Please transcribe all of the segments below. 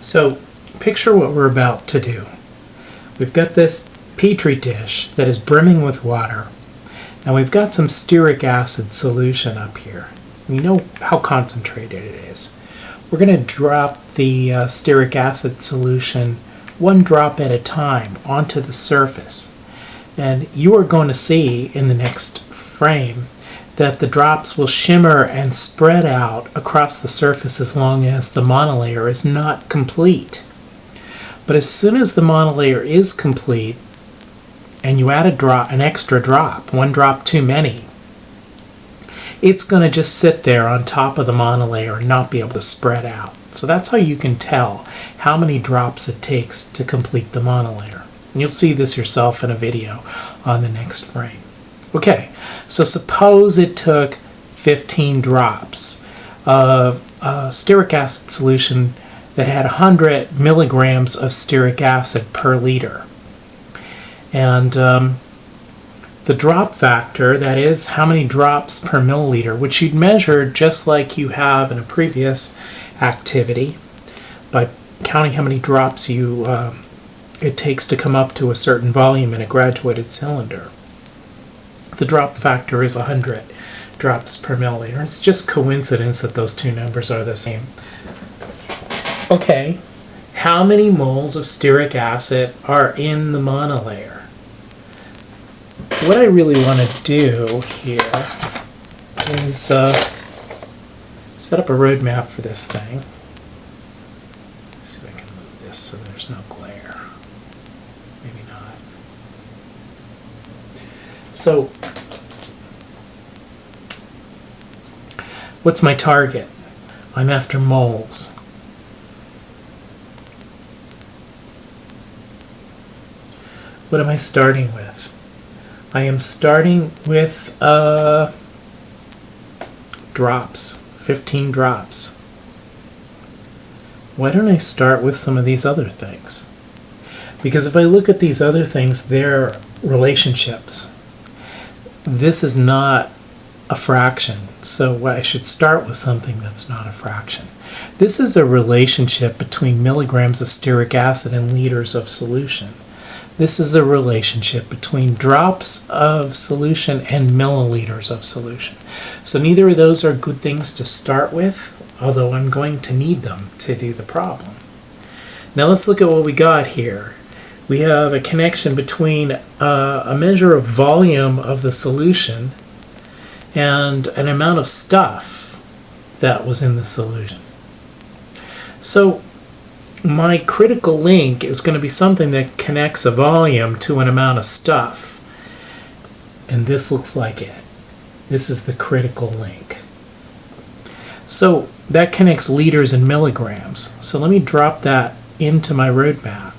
So picture what we're about to do. We've got this petri dish that is brimming with water, and we've got some stearic acid solution up here. You know how concentrated it is. We're going to drop the stearic acid solution one drop at a time onto the surface. And you are going to see in the next frame that the drops will shimmer and spread out across the surface as long as the monolayer is not complete. But as soon as the monolayer is complete and you add an extra drop, one drop too many, it's going to just sit there on top of the monolayer and not be able to spread out. So that's how you can tell how many drops it takes to complete the monolayer. And you'll see this yourself in a video on the next frame. Okay, so suppose it took 15 drops of stearic acid solution that had 100 milligrams of stearic acid per liter. And the drop factor, that is how many drops per milliliter, which you'd measure just like you have in a previous activity by counting how many drops it takes to come up to a certain volume in a graduated cylinder. The drop factor is 100 drops per milliliter. It's just coincidence that those two numbers are the same. Okay, how many moles of stearic acid are in the monolayer? What I really want to do here is set up a roadmap for this thing. Let's see if I can move this so there's no glare. Maybe not. So, what's my target? I'm after moles. What am I starting with? I am starting with drops, 15 drops. Why don't I start with some of these other things? Because if I look at these other things, they're relationships. This is not a fraction, so I should start with something that's not a fraction. This is a relationship between milligrams of stearic acid and liters of solution. This is a relationship between drops of solution and milliliters of solution. So neither of those are good things to start with, although I'm going to need them to do the problem. Now let's look at what we got here. We have a connection between a measure of volume of the solution and an amount of stuff that was in the solution. So my critical link is going to be something that connects a volume to an amount of stuff. And this looks like it. This is the critical link. So that connects liters and milligrams. So let me drop that into my roadmap.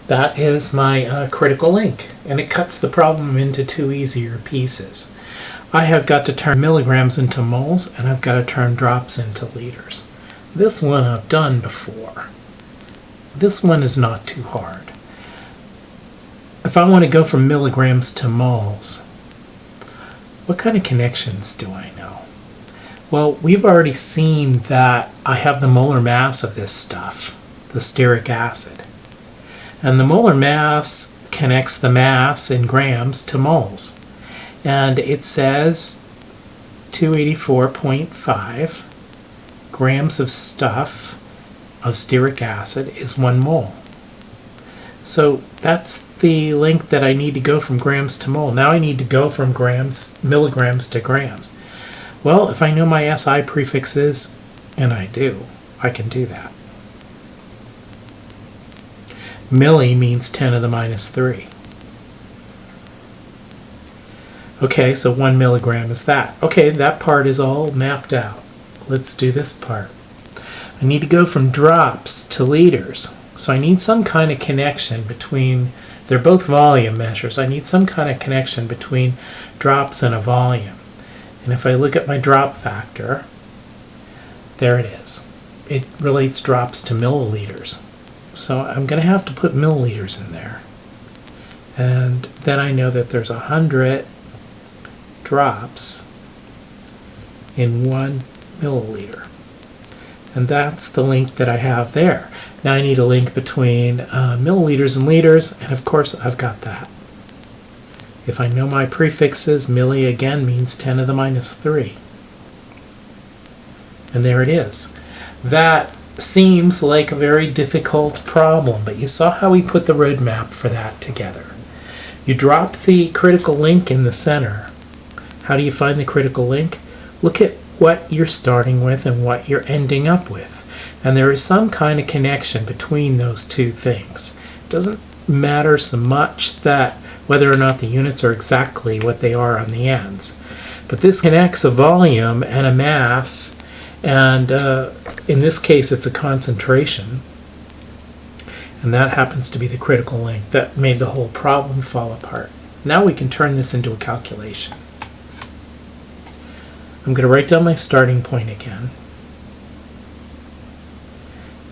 That is my critical link, and it cuts the problem into two easier pieces. I have got to turn milligrams into moles, and I've got to turn drops into liters. This one I've done before. This one is not too hard. If I want to go from milligrams to moles, what kind of connections do I know? Well, we've already seen that I have the molar mass of this stuff, the stearic acid. And the molar mass connects the mass in grams to moles. And it says 284.5 grams of stuff of stearic acid is 1 mole. So that's the length that I need to go from grams to mole. Now I need to go from milligrams to grams. Well, if I know my SI prefixes, and I do, I can do that. Milli means 10 to the minus 3. Okay, so 1 milligram is that. Okay, that part is all mapped out. Let's do this part. I need to go from drops to liters. So I need some kind of connection between, they're both volume measures. I need some kind of connection between drops and a volume. And if I look at my drop factor, There it is. It relates drops to milliliters. So I'm going to have to put milliliters in there. And then I know that there's 100 drops in 1 milliliter. And that's the link that I have there. Now I need a link between milliliters and liters, and of course I've got that. If I know my prefixes, milli again means 10 to the minus 3. And there it is. That seems like a very difficult problem, but you saw how we put the roadmap for that together. You drop the critical link in the center. How do you find the critical link? Look at what you're starting with and what you're ending up with. And there is some kind of connection between those two things. It doesn't matter so much that whether or not the units are exactly what they are on the ends. But this connects a volume and a mass, and in this case it's a concentration. And that happens to be the critical link that made the whole problem fall apart. Now we can turn this into a calculation. I'm going to write down my starting point again.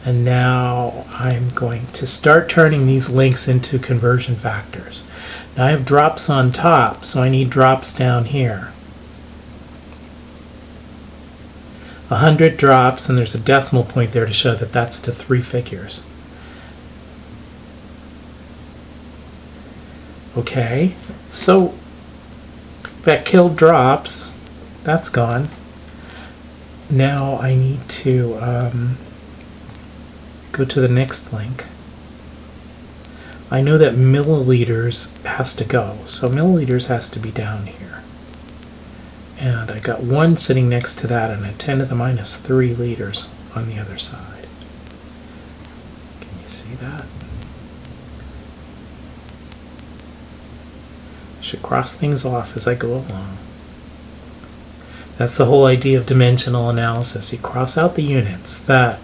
And now I'm going to start turning these links into conversion factors. Now I have drops on top, so I need drops down here. 100 drops, and there's a decimal point there to show that that's to 3 figures. Okay, so that killed drops. That's gone. Now I need to go to the next link. I know that milliliters has to go, so milliliters has to be down here. And I got 1 sitting next to that and a 10 to the minus 3 liters on the other side. Can you see that? I should cross things off as I go along. That's the whole idea of dimensional analysis. You cross out the units that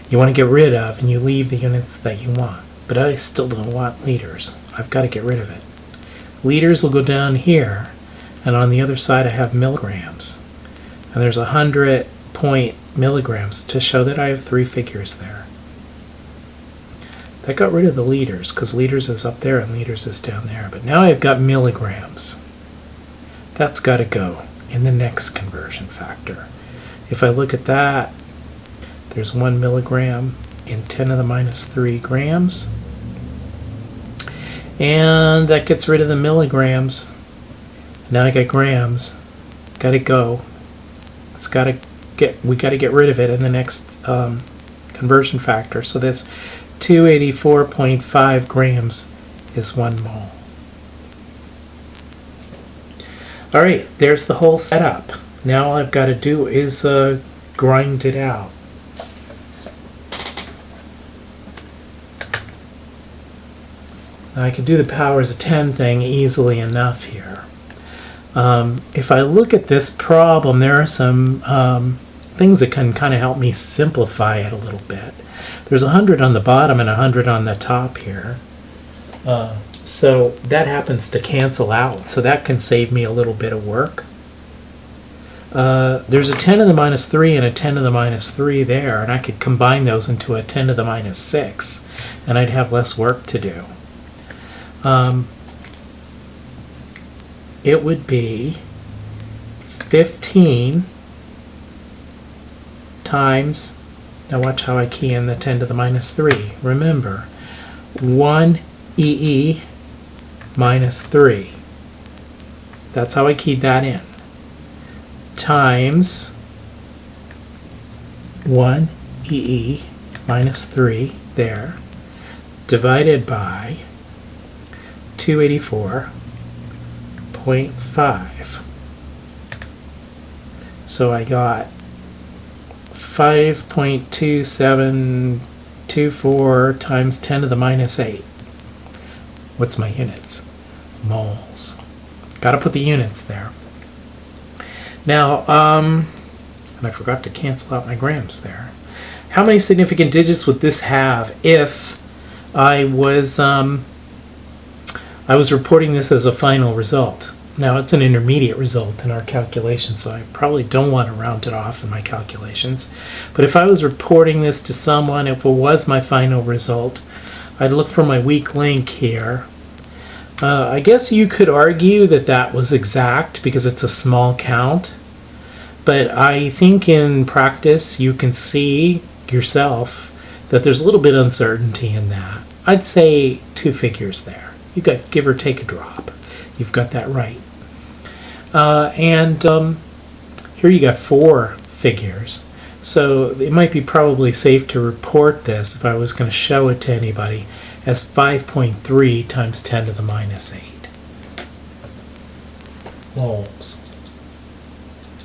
you want to get rid of, and you leave the units that you want. But I still don't want liters. I've got to get rid of it. Liters will go down here, and on the other side I have milligrams. And there's 100 point milligrams to show that I have 3 figures there. That got rid of the liters, because liters is up there and liters is down there. But now I've got milligrams. That's got to go in the next conversion factor. If I look at that, there's 1 milligram in 10 to the minus 3 grams. And that gets rid of the milligrams. Now I got grams. Got to go. We got to get rid of it in the next conversion factor. So this 284.5 grams is 1 mole. All right, there's the whole setup. Now all I've got to do is grind it out. Now I can do the powers of 10 thing easily enough here. If I look at this problem, there are some things that can kind of help me simplify it a little bit. There's 100 on the bottom and 100 on the top here. So that happens to cancel out, so that can save me a little bit of work. There's a 10 to the minus 3 and a 10 to the minus 3 there, and I could combine those into a 10 to the minus 6, and I'd have less work to do. It would be 15 times, now watch how I key in the 10 to the minus 3. Remember, 1 EE minus 3. That's how I keyed that in. Times 1 EE minus 3 there, divided by 284.5. So I got 5.2724 times 10 to the minus 8. What's my units? Moles. Got to put the units there. Now, and I forgot to cancel out my grams there. How many significant digits would this have if I was reporting this as a final result? Now, it's an intermediate result in our calculation, so I probably don't want to round it off in my calculations. But if I was reporting this to someone, if it was my final result, I'd look for my weak link here. I guess you could argue that that was exact because it's a small count. But I think in practice you can see yourself that there's a little bit of uncertainty in that. I'd say 2 figures there. You've got give or take a drop. You've got that right. Here you got 4 figures. So it might be probably safe to report this, if I was going to show it to anybody, as 5.3 times 10 to the minus 8 moles.